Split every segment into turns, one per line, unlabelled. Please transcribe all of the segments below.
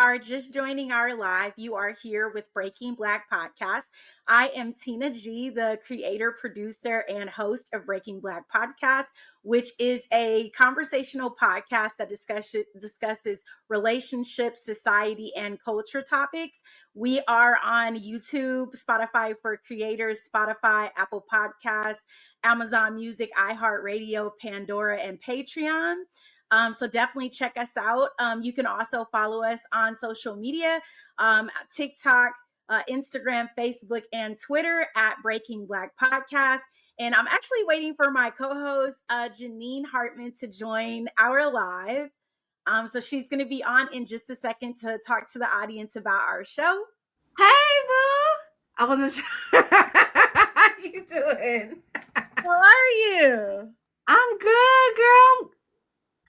are just joining our live, you are here with Breaking Black Podcast. I am Tina G, the creator, producer, and host of Breaking Black Podcast, which is a conversational podcast that discusses relationships, society, and culture topics. We are on YouTube, Spotify for Creators, Spotify, Apple Podcasts, Amazon Music, iHeartRadio, Pandora, and Patreon. So definitely check us out. You can also follow us on social media, TikTok, Instagram, Facebook, and Twitter at Breaking Black Podcast. And I'm actually waiting for my co-host, Janine Hartman, to join our live. So she's going to be on in just a second to talk to the audience about our show.
Hey, boo! I wasn't sure. How you doing?
How are you?
I'm good, girl.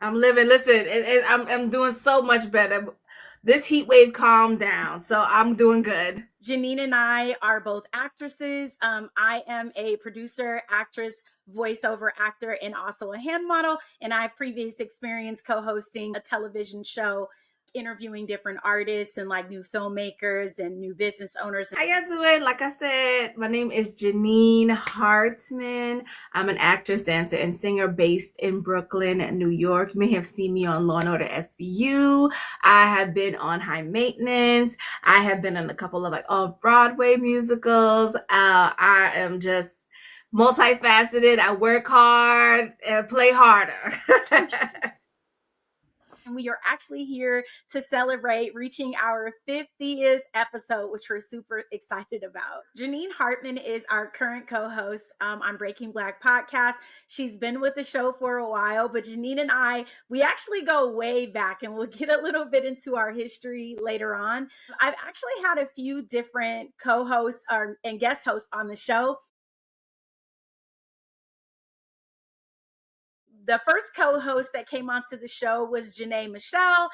I'm living. Listen, I'm doing so much better. This heat wave calmed down, so I'm doing good.
Janine and I are both actresses. I am a producer, actress, voiceover actor, and also a hand model. And I have previous experience co-hosting a television show, interviewing different artists and like new filmmakers and new business owners.
How y'all doing? Like I said, my name is Janine Hartman. I'm an actress, dancer, and singer based in Brooklyn, New York. You may have seen me on Law & Order SVU. I have been on High Maintenance. I have been in a couple of off-Broadway musicals. I am just multifaceted. I work hard and play harder.
And we are actually here to celebrate reaching our 50th episode, which we're super excited about. Janine Hartman is our current co-host on Breaking Black Podcast. She's been with the show for a while, but Janine and I, we actually go way back, and we'll get a little bit into our history later on. I've actually had a few different co-hosts and guest hosts on the show. The first co-host that came onto the show was Janae Michelle.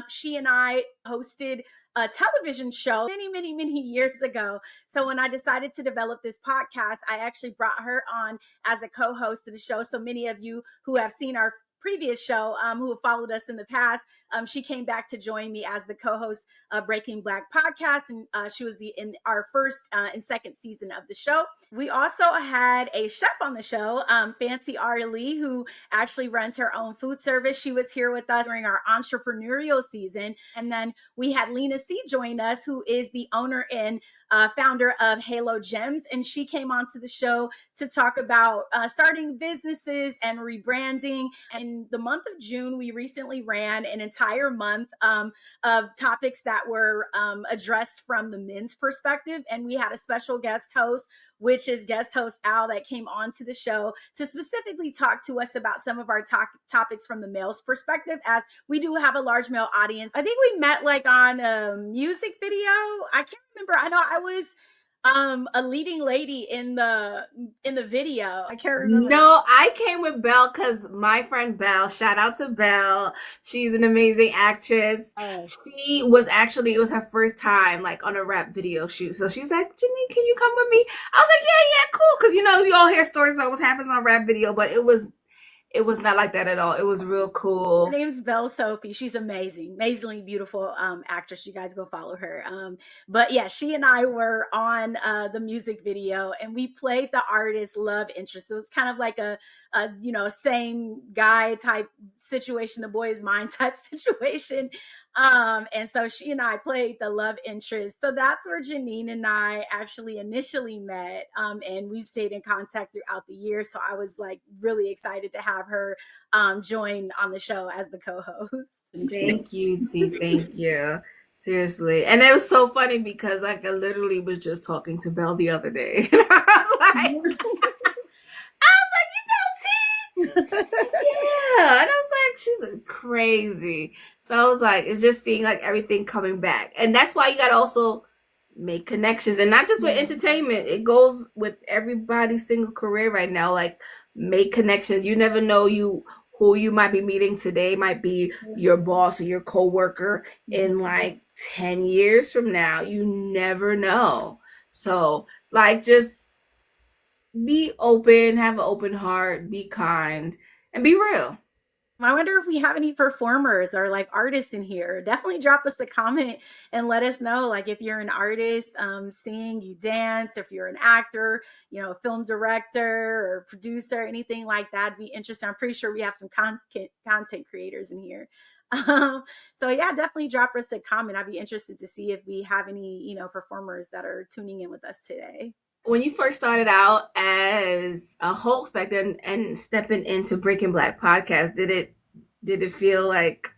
She and I hosted a television show many years ago. So when I decided to develop this podcast, I actually brought her on as a co-host of the show. So many of you who have seen our previous show, who have followed us in the past, she came back to join me as the co-host of Breaking Black Podcast, and she was in our first and second season of the show. We also had a chef on the show, Fancy R. Lee, who actually runs her own food service. She was here with us during our entrepreneurial season. And then we had Lena C join us, who is the owner and founder of Halo Gems. And she came onto the show to talk about starting businesses and rebranding. And the month of June, we recently ran an entire month of topics that were addressed from the men's perspective. And we had a special guest host, which is guest host Al, that came onto the show to specifically talk to us about some of our topics from the male's perspective, as we do have a large male audience. I think we met on a music video. I can't remember. I know I was a leading lady in the video. I can't remember.
No, I came with Belle because my friend Belle, shout out to Belle. She's an amazing actress. She was it was her first time on a rap video shoot. So she's like, Janine, can you come with me? I was like, yeah, cool. Because you all hear stories about what happens on rap video, but it was not like that at all. It was real cool.
Her name's Belle Sophie. She's amazingly beautiful actress. You guys go follow her. But yeah, she and I were on the music video, and we played the artist love interest. It was kind of like a same guy type situation, the boy is mine type situation. And so she and I played the love interest. So that's where Janine and I actually initially met. And we've stayed in contact throughout the year. So I was really excited to have her join on the show as the co-host.
Thank you, T. Thank you. Seriously. And it was so funny because I literally was just talking to Belle the other day. And I was like, T. Yeah. And I was like, she's crazy. So I was like, it's just seeing everything coming back. And that's why you got to also make connections, and not just with entertainment. It goes with everybody's single career right now. Make connections. You never know who you might be meeting today might be your boss or your coworker in 10 years from now. You never know. So just be open, have an open heart, be kind, and be real.
I wonder if we have any performers or like artists in here. Definitely drop us a comment and let us know, like if you're an artist, sing, you dance, if you're an actor, a film director or producer, anything like that. Would be interesting. I'm pretty sure we have some content creators in here. Um, so yeah, definitely drop us a comment. I'd be interested to see if we have any, performers that are tuning in with us today.
When you first started out as a host back then and stepping into Breaking Black podcast, did it feel like,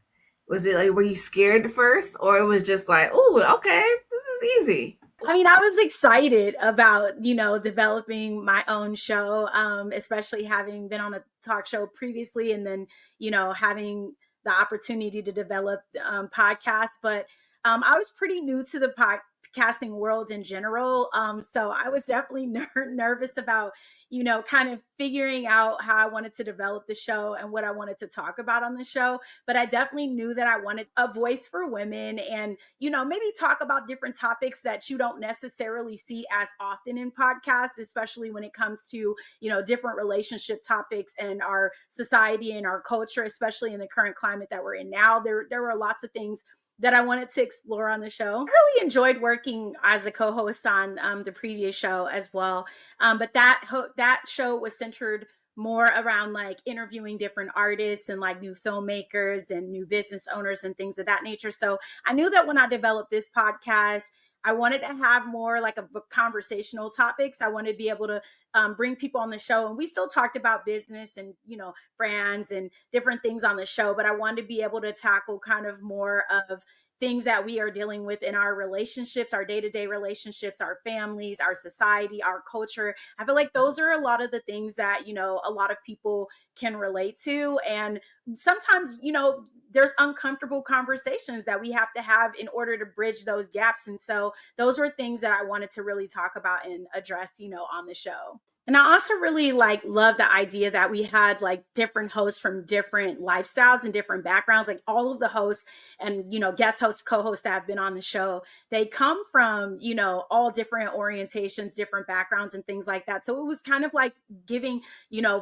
was it like, were you scared at first, or it was just like, oh, okay, this is easy?
I mean, I was excited about, developing my own show, especially having been on a talk show previously and then, having the opportunity to develop podcasts. But I was pretty new to the podcasting world in general. So I was definitely nervous about, kind of figuring out how I wanted to develop the show and what I wanted to talk about on the show. But I definitely knew that I wanted a voice for women and, maybe talk about different topics that you don't necessarily see as often in podcasts, especially when it comes to, different relationship topics and our society and our culture, especially in the current climate that we're in now. There were lots of things that I wanted to explore on the show. I really enjoyed working as a co-host on the previous show as well. But that show was centered more around like interviewing different artists and like new filmmakers and new business owners and things of that nature. So I knew that when I developed this podcast, I wanted to have more like a conversational topics. I wanted to be able to bring people on the show, and we still talked about business and brands and different things on the show. But I wanted to be able to tackle kind of more of things that we are dealing with in our relationships, our day-to-day relationships, our families, our society, our culture. I feel like those are a lot of the things that, a lot of people can relate to. And sometimes, there's uncomfortable conversations that we have to have in order to bridge those gaps. And so those were things that I wanted to really talk about and address, on the show. And I also really love the idea that we had like different hosts from different lifestyles and different backgrounds. Like all of the hosts and, guest hosts, co-hosts that have been on the show, they come from, all different orientations, different backgrounds and things like that. So it was kind of like giving,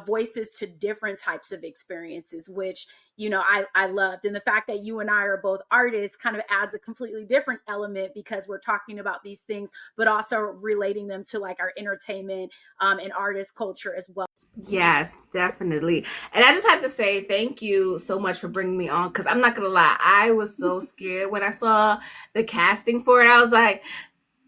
voices to different types of experiences, which, I loved. And the fact that you and I are both artists kind of adds a completely different element because we're talking about these things, but also relating them to like our entertainment and artist culture as well.
Yes, definitely. And I just have to say thank you so much for bringing me on, because I'm not going to lie, I was so scared when I saw the casting for it. I was like,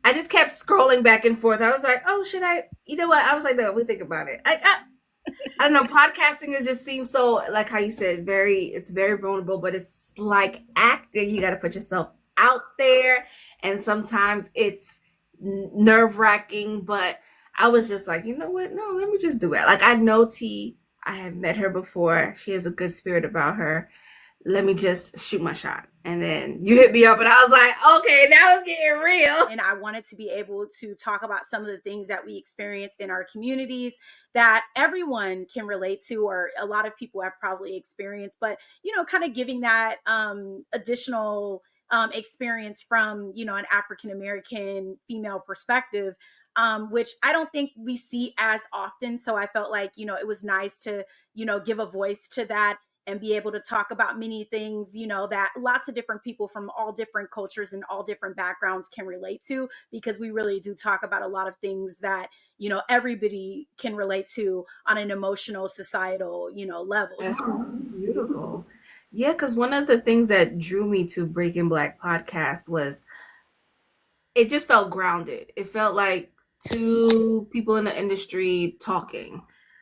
I just kept scrolling back and forth. I was like, oh, should I? You know what? I was like, no, we think about it. I don't know. Podcasting is just seems so, like how you said, it's very vulnerable, but it's like acting. You got to put yourself out there. And sometimes it's nerve wracking, but I was just like, you know what? No, let me just do it. Like I know T, I have met her before. She has a good spirit about her. Let me just shoot my shot. And then you hit me up and I was like, okay, now it's getting real.
And I wanted to be able to talk about some of the things that we experience in our communities that everyone can relate to, or a lot of people have probably experienced, but, kind of giving that additional experience from, an African-American female perspective, which I don't think we see as often. So I felt like, it was nice to, give a voice to that and be able to talk about many things, that lots of different people from all different cultures and all different backgrounds can relate to, because we really do talk about a lot of things that, everybody can relate to on an emotional, societal, level.
That's beautiful. Yeah, because one of the things that drew me to Breaking Black podcast was it just felt grounded. It felt like two people in the industry talking.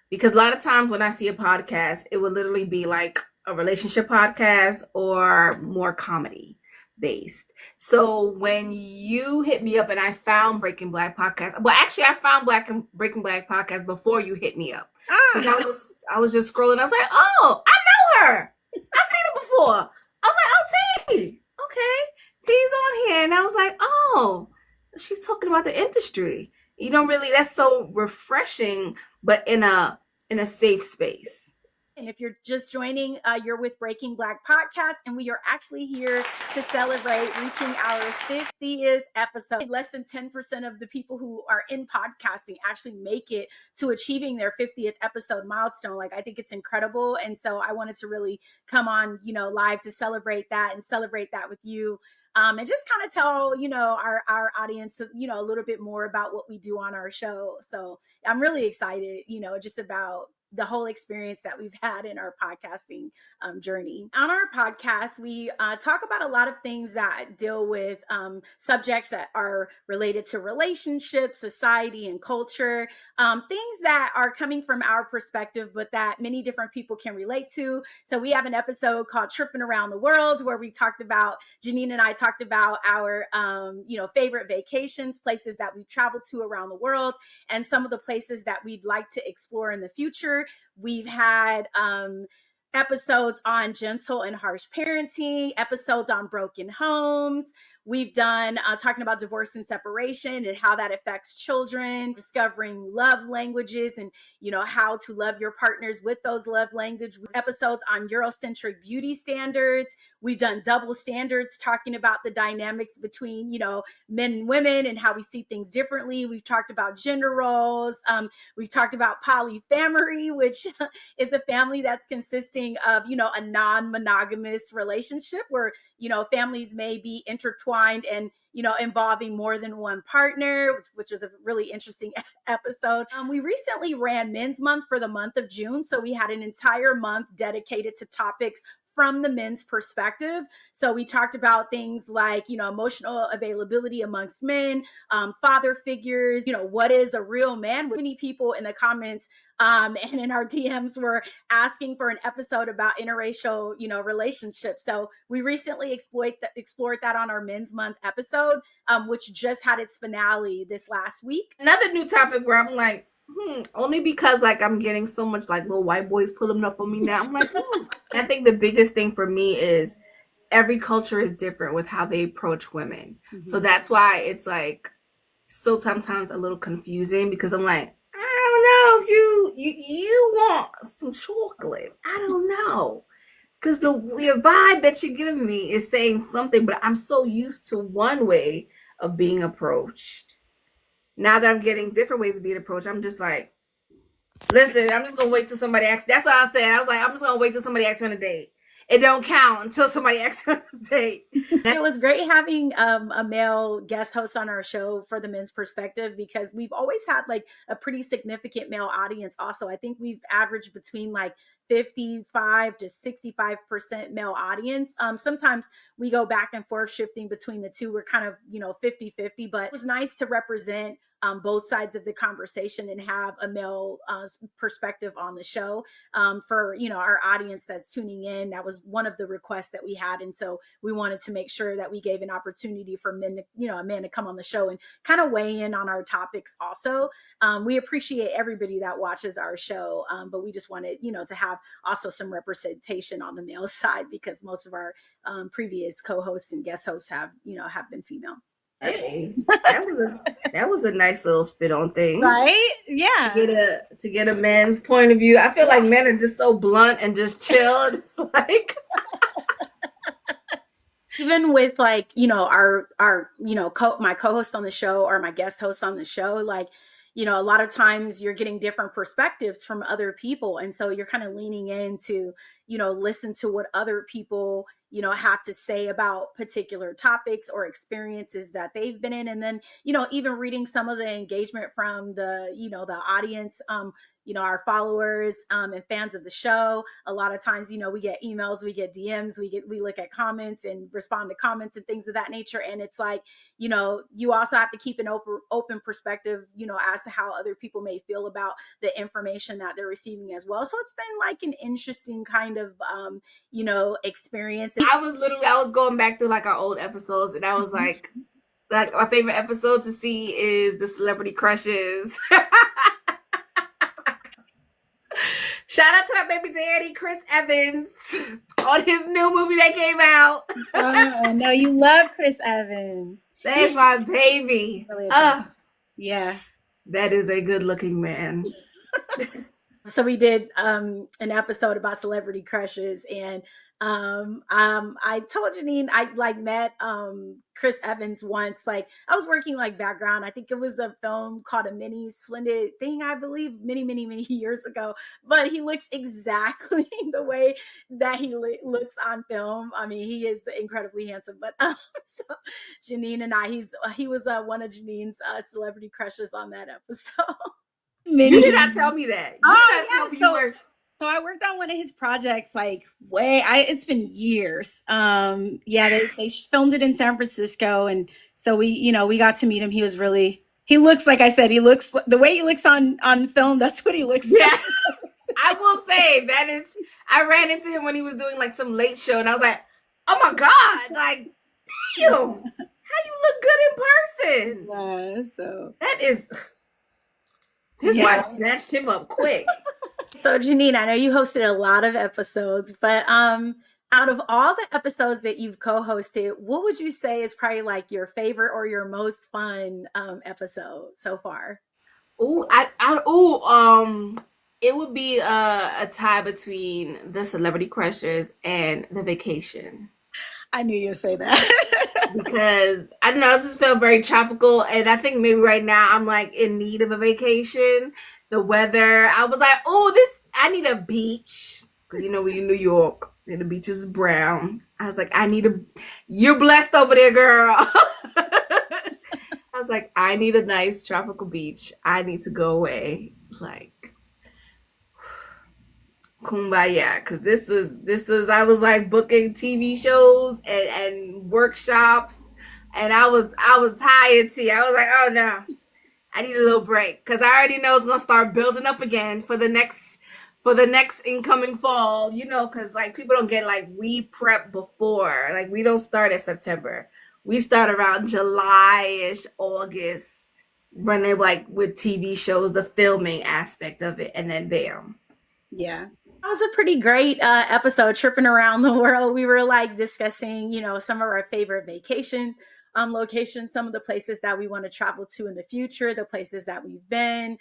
Because a lot of times when I see a podcast, it would literally be like a relationship podcast or more comedy based. So when you hit me up and I found Breaking Black podcast, well, actually I found Breaking Black podcast before you hit me up, because I was just scrolling. I was like, oh, I know her. I've seen her before. I was like, oh, T, okay, T's on here, and I was like, oh, she's talking about the industry. You don't really. That's so refreshing, but in a safe space.
And if you're just joining, you're with Breaking Black Podcast, and we are actually here to celebrate reaching our 50th episode. Less than 10% of the people who are in podcasting actually make it to achieving their 50th episode milestone. Like, I think it's incredible. And so I wanted to really come on, live to celebrate that and celebrate that with you. And just kind of tell, our audience, a little bit more about what we do on our show. So I'm really excited, just about the whole experience that we've had in our podcasting journey. On our podcast, we talk about a lot of things that deal with subjects that are related to relationships, society, and culture, things that are coming from our perspective, but that many different people can relate to. So we have an episode called Tripping Around the World, where we talked about, Janine and I talked about our, favorite vacations, places that we've traveled to around the world, and some of the places that we'd like to explore in the future. We've had episodes on gentle and harsh parenting, episodes on broken homes. We've done talking about divorce and separation and how that affects children, discovering love languages and, how to love your partners with those love languages. Episodes on Eurocentric beauty standards. We've done double standards, talking about the dynamics between, men and women and how we see things differently. We've talked about gender roles. We've talked about polyfamily, which is a family that's consisting of, a non-monogamous relationship where, families may be intertwined and, involving more than one partner, which was a really interesting episode. We recently ran Men's Month for the month of June. So we had an entire month dedicated to topics from the men's perspective. So we talked about things like, emotional availability amongst men, father figures, what is a real man? Many people in the comments and in our DMs were asking for an episode about interracial, relationships. So we recently explored that on our Men's Month episode, which just had its finale this last week.
Another new topic where I'm like, only because I'm getting so much little white boys pulling up on me now. I'm like, I think the biggest thing for me is every culture is different with how they approach women. Mm-hmm. So that's why it's so sometimes a little confusing, because I'm like, I don't know if you want some chocolate. I don't know. Because the vibe that you're giving me is saying something, but I'm so used to one way of being approached. Now that I'm getting different ways of being approached, I'm just like, listen, I'm just going to wait till somebody asks. That's what I said. I was like, I'm just going to wait till somebody asks me on a date. It don't count until somebody asks me on a date.
It was great having a male guest host on our show for the men's perspective, because we've always had a pretty significant male audience. Also, I think we've averaged between 55 to 65% male audience. Sometimes we go back and forth shifting between the two. We're kind of, 50-50, but it was nice to represent both sides of the conversation and have a male perspective on the show for, our audience that's tuning in. That was one of the requests that we had. And so we wanted to make sure that we gave an opportunity for men to, a man to come on the show and kind of weigh in on our topics also. We appreciate everybody that watches our show, but we just wanted, to have also some representation on the male side, because most of our previous co-hosts and guest hosts have been female.
Hey, that was a nice little spit on things,
right? Yeah.
To get a man's point of view. I feel like men are just so blunt and just chill. It's
even with our my co-host on the show or my guest host on the show, a lot of times you're getting different perspectives from other people. And so you're kind of leaning in to, listen to what other people, have to say about particular topics or experiences that they've been in. And then, even reading some of the engagement from the, the audience, our followers and fans of the show. A lot of times, we get emails, we get DMs, we look at comments and respond to comments and things of that nature. And it's you also have to keep an open perspective, as to how other people may feel about the information that they're receiving as well. So it's been an interesting kind of, experience.
I was going back through our old episodes, and I was like my favorite episode to see is the celebrity crushes. Shout out to our baby daddy, Chris Evans, on his new movie that came out.
Oh, no, you love Chris Evans.
That is my baby.
Really
yeah.
That is a good looking man.
So we did an episode about celebrity crushes, and I told Janine I like met Chris Evans once. Like I was working like background. I think it was a film called A Mini Splendid Thing, I believe, many years ago. But he looks exactly the way that he looks on film. I mean, he is incredibly handsome. But so Janine and he was one of Janine's celebrity crushes on that episode.
You did not tell me that. You did not tell me you were.
So I worked on one of his projects like it's been years. They filmed it in San Francisco, and so we got to meet him. He looks, like I said, the way he looks on film, that's what he looks like.
I will say I ran into him when he was doing like some late show, and I was like, oh my God, like, damn, how you look good in person.
Yeah, so
that is, his wife snatched him up quick.
So Janine, I know you hosted a lot of episodes, but out of all the episodes that you've co-hosted, what would you say is probably like your favorite or your most fun episode so far?
It would be a tie between the Celebrity Crushes and The Vacation.
I knew you'd say that.
Because I don't know, it just felt very tropical, and I think maybe right now I'm like in need of a vacation. The weather, I was like, I need a beach, because we're in New York and the beach is brown. I was like, you're blessed over there, girl. I was like, I need a nice tropical beach. I need to go away, like, kumbaya, because this is I was like booking TV shows and workshops, and I was tired too. I was like, oh no, I need a little break, because I already know it's gonna start building up again for the next incoming fall, because like people don't get, like, we prep before, like we don't start at September, we start around July-ish, August, running like with TV shows, the filming aspect of it, and then bam.
Yeah.
That was a pretty great episode, tripping around the world. We were like discussing, some of our favorite vacation locations, some of the places that we want to travel to in the future, the places that we've been,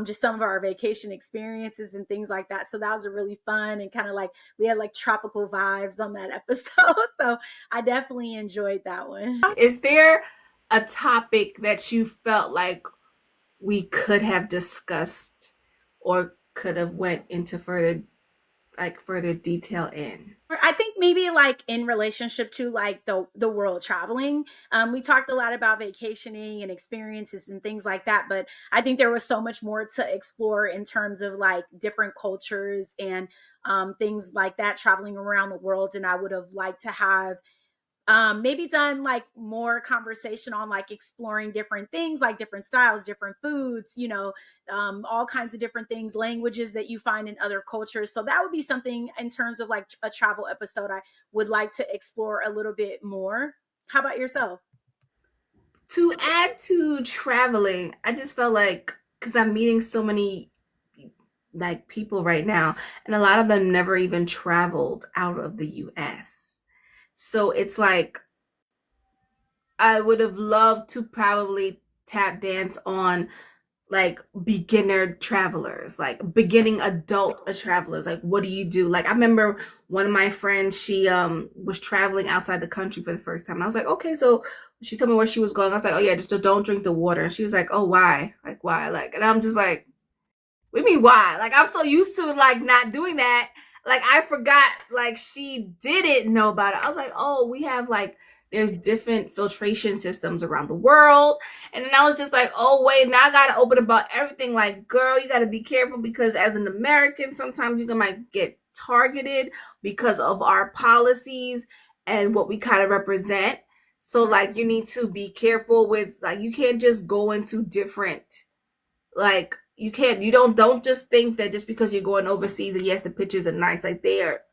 just some of our vacation experiences and things like that. So that was a really fun, and kind of like we had like tropical vibes on that episode. So I definitely enjoyed that one.
Is there a topic that you felt like we could have discussed or could have went into further detail in?
I think maybe like in relationship to like the world traveling, we talked a lot about vacationing and experiences and things like that, but I think there was so much more to explore in terms of like different cultures and things like that, traveling around the world. And I would have liked to have maybe done like more conversation on like exploring different things, like different styles, different foods, all kinds of different things, languages that you find in other cultures. So that would be something in terms of like a travel episode I would like to explore a little bit more. How about yourself?
To add to traveling, I just felt like, because I'm meeting so many like people right now, and a lot of them never even traveled out of the US. So it's like, I would have loved to probably tap dance on like beginner travelers, like beginning adult travelers. Like, what do you do? Like, I remember one of my friends, she was traveling outside the country for the first time. I was like, okay, so she told me where she was going. I was like, oh yeah, just don't drink the water. And she was like, oh, why? Like, why? Like, and I'm just like, what do you mean why? Like, I'm so used to like not doing that. Like, I forgot, like, she didn't know about it. I was like, oh, we have, like, there's different filtration systems around the world. And then I was just like, oh, wait, now I got to open about everything. Like, girl, you got to be careful, because as an American, sometimes you might get targeted because of our policies and what we kind of represent. So, like, you need to be careful with, like, you can't just go into different, like, don't just think that just because you're going overseas and yes, the pictures are nice, like there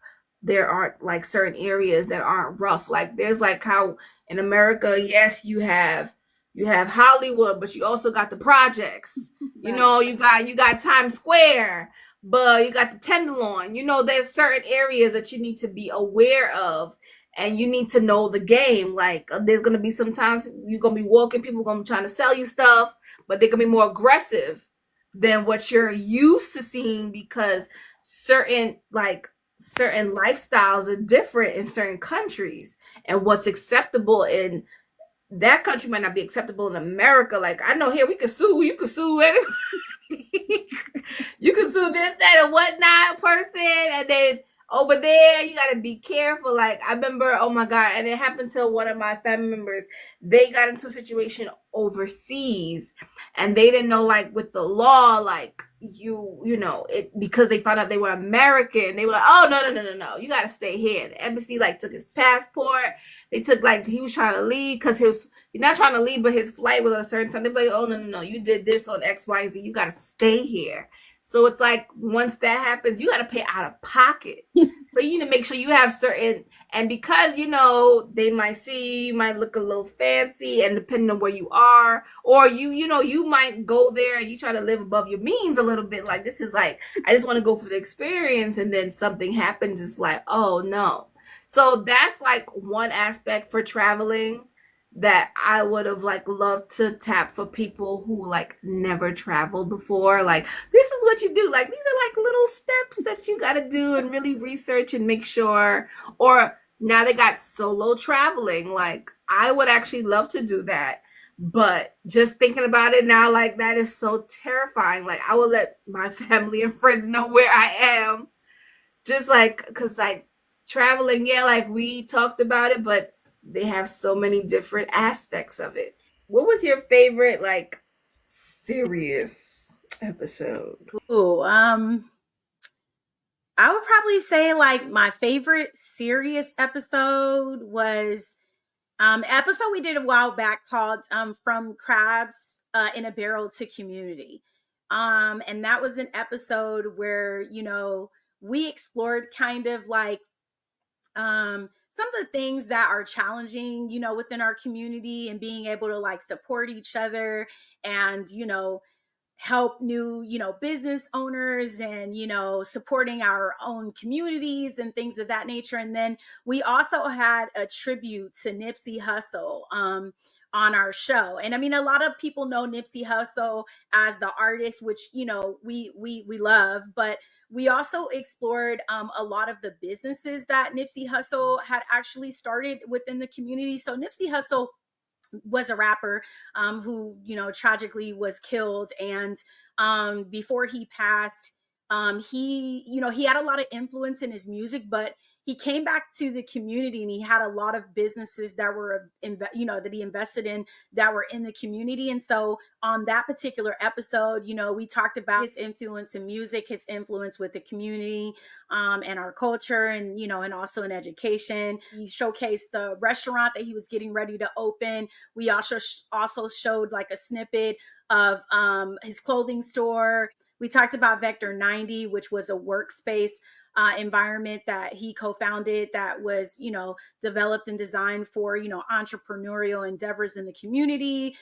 aren't like certain areas that aren't rough. Like, there's like how in America, yes, you have Hollywood, but you also got the projects. You got Times Square, but you got the Tenderloin. There's certain areas that you need to be aware of, and you need to know the game. Like, there's gonna be sometimes you're gonna be walking, people are gonna be trying to sell you stuff, but they're gonna be more aggressive than what you're used to seeing, because certain lifestyles are different in certain countries, and what's acceptable in that country might not be acceptable in America. Like, I know here we could sue, you could sue anybody. You can sue this, that, and whatnot person, and then over there you gotta be careful. Like, I remember, oh my God, and it happened to one of my family members. They got into a situation overseas, and they didn't know, like, with the law, like, you know it, because they found out they were American. They were like, oh, no, you gotta stay here. The embassy like took his passport. They took, like, he was trying to leave because he's not trying to leave, but his flight was at a certain time. They was like, oh, no, you did this on XYZ, you gotta stay here. So it's like, once that happens, you got to pay out of pocket. So you need to make sure you have certain, and because, you know, they might see, you might look a little fancy, and depending on where you are, or you might go there and you try to live above your means a little bit. Like, this is like, I just want to go for the experience, and then something happens. It's like, oh no. So that's like one aspect for traveling that I would have like loved to tap for people who like never traveled before. Like, this is what you do. Like, these are like little steps that you got to do and really research and make sure. Or now they got solo traveling. Like, I would actually love to do that. But just thinking about it now, like, that is so terrifying. Like, I will let my family and friends know where I am. Just like, because like traveling, yeah, like we talked about it, but they have so many different aspects of it. What was your favorite, like, serious episode?
Ooh, I would probably say like my favorite serious episode was episode we did a while back called From Crabs in a Barrel to Community. And that was an episode where, you know, we explored kind of like some of the things that are challenging, you know, within our community, and being able to like support each other and, you know, help new, you know, business owners, and, you know, supporting our own communities and things of that nature. And then we also had a tribute to Nipsey Hussle on our show. And I mean, a lot of people know Nipsey Hussle as the artist, which, you know, we love, but we also explored a lot of the businesses that Nipsey Hussle had actually started within the community. So Nipsey Hussle was a rapper who, you know, tragically was killed. And before he passed, he, you know, he had a lot of influence in his music, but he came back to the community, and he had a lot of businesses that were, you know, that he invested in that were in the community. And so on that particular episode, you know, we talked about his influence in music, his influence with the community and our culture, and, you know, and also in education. He showcased the restaurant that he was getting ready to open. We also showed like a snippet of his clothing store. We talked about Vector 90, which was a workspace environment that he co-founded, that was, you know, developed and designed for, you know, entrepreneurial endeavors in the community.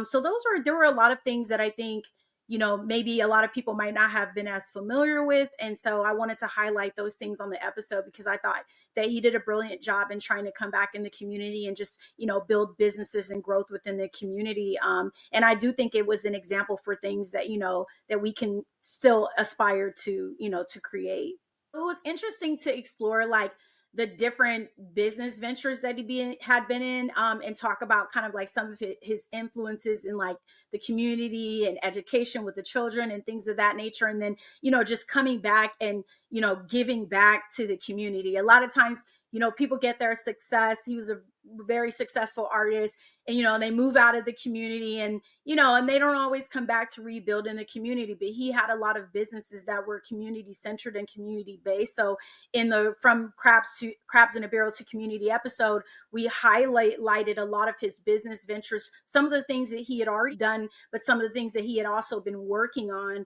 So there were a lot of things that I think, you know, maybe a lot of people might not have been as familiar with. And so I wanted to highlight those things on the episode, because I thought that he did a brilliant job in trying to come back in the community and just, you know, build businesses and growth within the community. And I do think it was an example for things that, you know, that we can still aspire to, you know, to create. It was interesting to explore like the different business ventures that had been in, and talk about kind of like some of his influences in like the community and education with the children and things of that nature. And then, you know, just coming back and, you know, giving back to the community. A lot of times, you know, people get their success. He was a very successful artist, and, you know, they move out of the community, and, you know, and they don't always come back to rebuild in the community. But he had a lot of businesses that were community centered and community based. So in the From Crabs in a Barrel to Community episode, we highlighted a lot of his business ventures, some of the things that he had already done, but some of the things that he had also been working on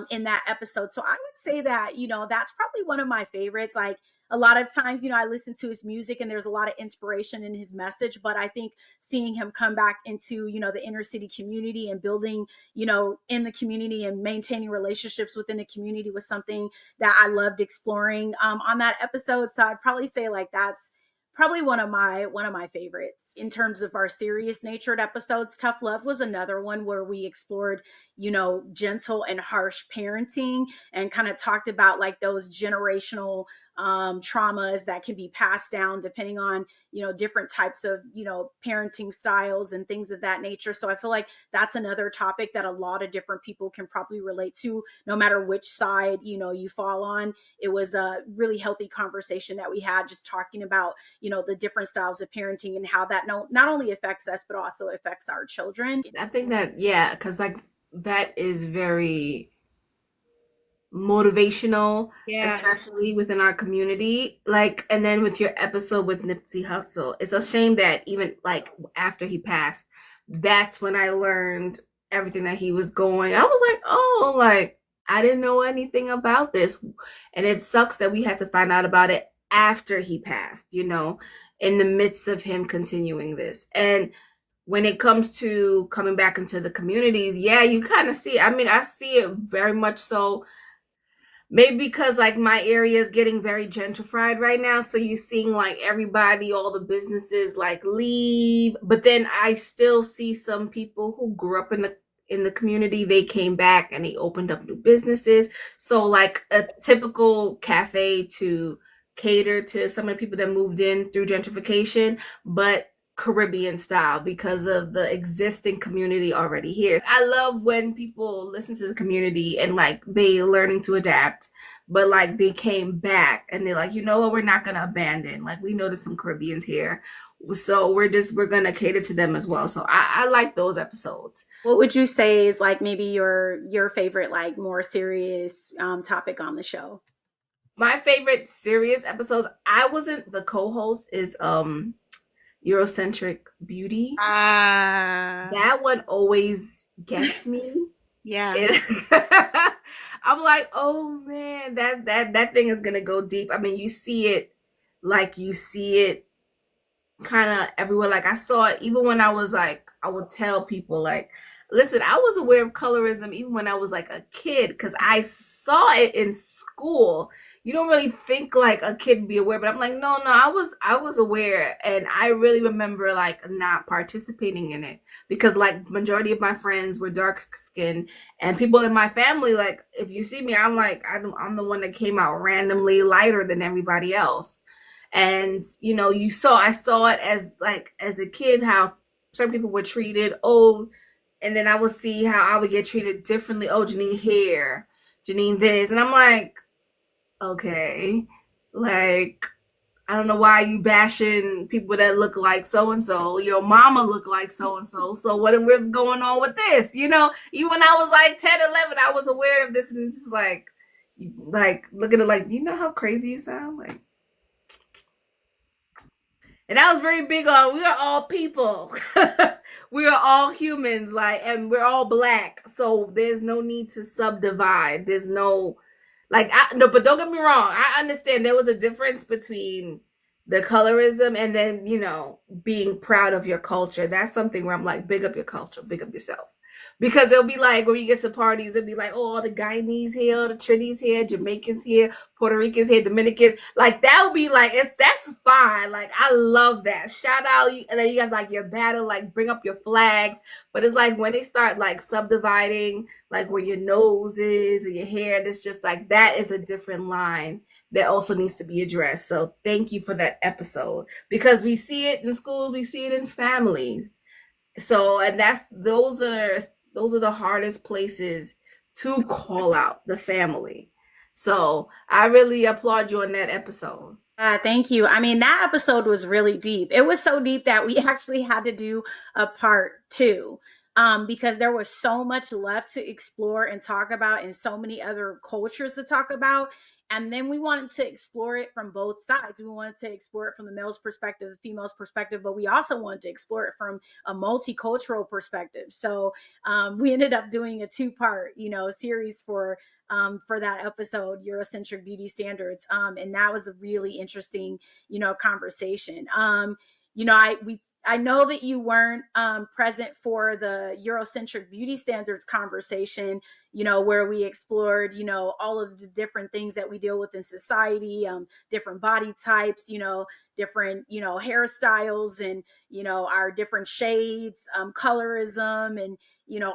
in that episode. So I would say that, you know, that's probably one of my favorites. Like, a lot of times, you know, I listen to his music and there's a lot of inspiration in his message, but I think seeing him come back into, you know, the inner city community and building, you know, in the community and maintaining relationships within the community was something that I loved exploring on that episode. So I'd probably say like that's probably one of my favorites in terms of our serious natured episodes. Tough Love was another one where we explored, you know, gentle and harsh parenting and kind of talked about like those generational traumas that can be passed down depending on, you know, different types of, you know, parenting styles and things of that nature. So I feel like that's another topic that a lot of different people can probably relate to, no matter which side, you know, you fall on. It was a really healthy conversation that we had, just talking about, you know, the different styles of parenting and how that not only affects us, but also affects our children.
I think that, yeah, because like that is very motivational,
Yeah.
especially within our community. Like, and then with your episode with Nipsey Hussle, it's a shame that even like after he passed, that's when I learned everything that he was going. I was like, oh, like I didn't know anything about this. And it sucks that we had to find out about it after he passed, you know, in the midst of him continuing this. And when it comes to coming back into the communities, yeah, you kind of see, I mean, I see it very much so. Maybe because like my area is getting very gentrified right now, so you're seeing like everybody, all the businesses like leave, but then I still see some people who grew up in the community, they came back and they opened up new businesses. So like a typical cafe to cater to some of the people that moved in through gentrification, but Caribbean style because of the existing community already here. I love when people listen to the community and like they learning to adapt, but like they came back and they're like, you know what, we're not gonna abandon. Like we know there's some Caribbeans here, so we're gonna cater to them as well. So I like those episodes.
What would you say is like maybe your favorite like more serious topic on the show?
My favorite serious episodes, I wasn't the co-host, is Eurocentric Beauty. That one always gets me.
Yeah.
I'm like, oh man, that thing is gonna go deep. I mean, you see it kind of everywhere. Like I saw it even when I was like, I would tell people like, listen, I was aware of colorism even when I was like a kid because I saw it in school. You don't really think like a kid be aware, but I'm like, no, I was aware, and I really remember like not participating in it because like majority of my friends were dark skinned, and people in my family, like if you see me, I'm like I'm the one that came out randomly lighter than everybody else. And you know, I saw it as like as a kid how certain people were treated. Oh, and then I would see how I would get treated differently. Oh, Janine here, Janine this, and I'm like, okay, like I don't know why you bashing people that look like so and so. Your mama look like so and so. So what's going on with this? You know, even when I was like 10, 11, I was aware of this, and just like look at it like, you know how crazy you sound, like. And I was very big on we are all people. We are all humans, like, and we're all black. So there's no need to subdivide. There's no like no, but don't get me wrong. I understand there was a difference between the colorism and then, you know, being proud of your culture. That's something where I'm like, big up your culture, big up yourself. Because it'll be like when you get to parties, it'll be like, oh, all the Guyanese here, the Trinis here, Jamaicans here, Puerto Ricans here, Dominicans. Like that would be like, that's fine. Like I love that. Shout out, and then you have like your battle, like bring up your flags. But it's like when they start like subdividing, like where your nose is or your hair, and it's just like that is a different line that also needs to be addressed. So thank you for that episode because we see it in schools, we see it in family. So, and those are the hardest places to call out the family. So I really applaud you on that episode.
Thank you. I mean, that episode was really deep. It was so deep that we actually had to do a part 2. Because there was so much left to explore and talk about and so many other cultures to talk about. And then we wanted to explore it from both sides. We wanted to explore it from the male's perspective, the female's perspective, but we also wanted to explore it from a multicultural perspective. So we ended up doing a 2-part, you know, series for that episode, Eurocentric Beauty Standards. And that was a really interesting, you know, conversation. I know that you weren't present for the Eurocentric beauty standards conversation, where we explored, all of the different things that we deal with in society, different body types, different, hairstyles, and, our different shades, colorism, and,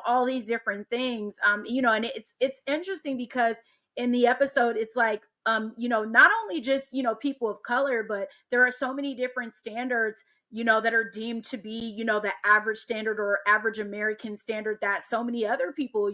all these different things. And it's interesting because in the episode, it's like, not only just, people of color, but there are so many different standards, that are deemed to be, the average standard or average American standard that so many other people,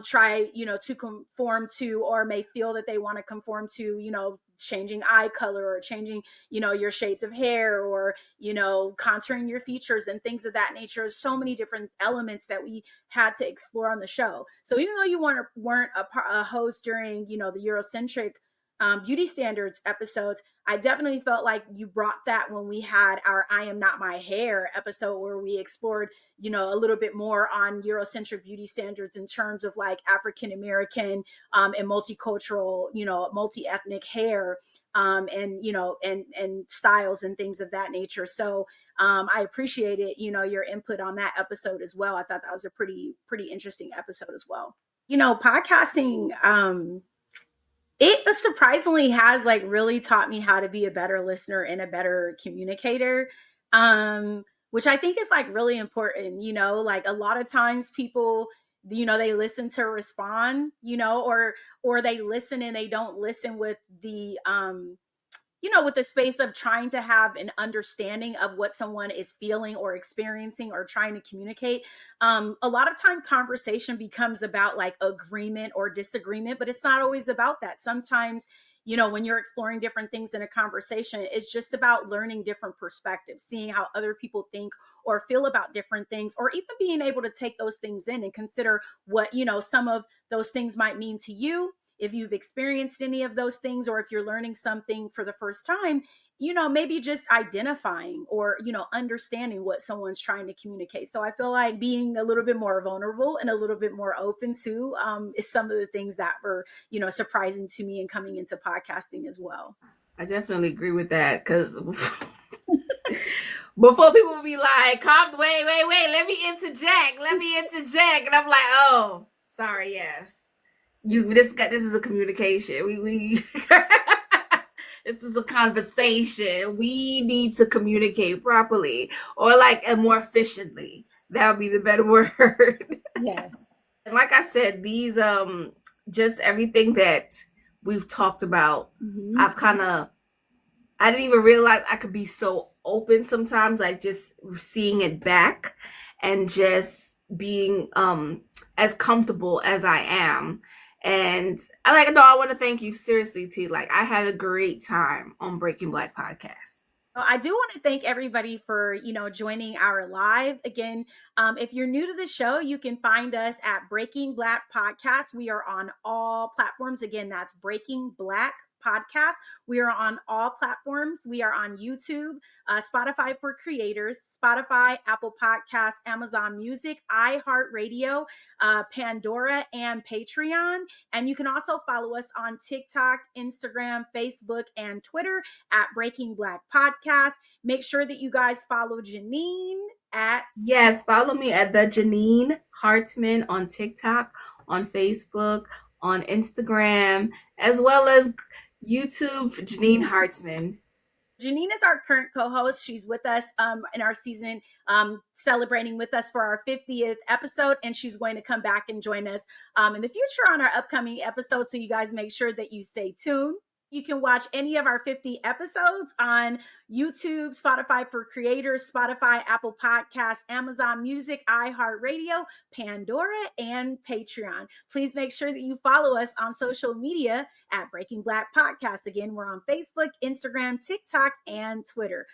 try, to conform to, or may feel that they want to conform to, changing eye color, or changing, your shades of hair, or, contouring your features and things of that nature. So many different elements that we had to explore on the show. So even though you weren't a host during, the Eurocentric beauty standards episodes, I definitely felt like you brought that when we had our I Am Not My Hair episode, where we explored, a little bit more on Eurocentric beauty standards in terms of like African American and multicultural, multi-ethnic hair, and, and styles and things of that nature. So I appreciated, your input on that episode as well. I thought that was a pretty interesting episode as well. Podcasting, it surprisingly has like really taught me how to be a better listener and a better communicator, which I think is like really important. Like a lot of times people, they listen to respond, or they listen and they don't listen with the with the space of trying to have an understanding of what someone is feeling or experiencing or trying to communicate. A lot of time conversation becomes about like agreement or disagreement, but it's not always about that. Sometimes, when you're exploring different things in a conversation, it's just about learning different perspectives, seeing how other people think or feel about different things, or even being able to take those things in and consider what, some of those things might mean to you, if you've experienced any of those things, or if you're learning something for the first time, maybe just identifying or, understanding what someone's trying to communicate. So I feel like being a little bit more vulnerable and a little bit more open to is some of the things that were, surprising to me in coming into podcasting as well.
I definitely agree with that, because before people will be like, wait, let me interject. And I'm like, oh, sorry, yes. This is a communication. We this is a conversation. We need to communicate properly, or like more efficiently. That would be the better word.
Yeah.
And like I said, these just everything that we've talked about, I didn't even realize I could be so open sometimes, like just seeing it back and just being as comfortable as I am. And I want to thank you seriously, T. Like, I had a great time on Breaking Black podcast.
I do want to thank everybody for, joining our live. Again, if you're new to the show, you can find us at Breaking Black Podcast. We are on all platforms. Again, that's Breaking Black Podcast. We are on all platforms. We are on YouTube, Spotify for Creators, Spotify, Apple Podcasts, Amazon Music, iHeartRadio, Pandora, and Patreon. And you can also follow us on TikTok, Instagram, Facebook, and Twitter at Breaking Black Podcast. Make sure that you guys follow Janine at...
Yes, follow me at the Janine Hartman on TikTok, on Facebook, on Instagram, as well as YouTube, Janine Hartman.
Janine is our current co-host. She's with us in our season, celebrating with us for our 50th episode, and she's going to come back and join us in the future on our upcoming episodes. So you guys make sure that you stay tuned. You can watch any of our 50 episodes on YouTube, Spotify for Creators, Spotify, Apple Podcasts, Amazon Music, iHeartRadio, Pandora, and Patreon. Please make sure that you follow us on social media at Breaking Black Podcast. Again, we're on Facebook, Instagram, TikTok, and Twitter.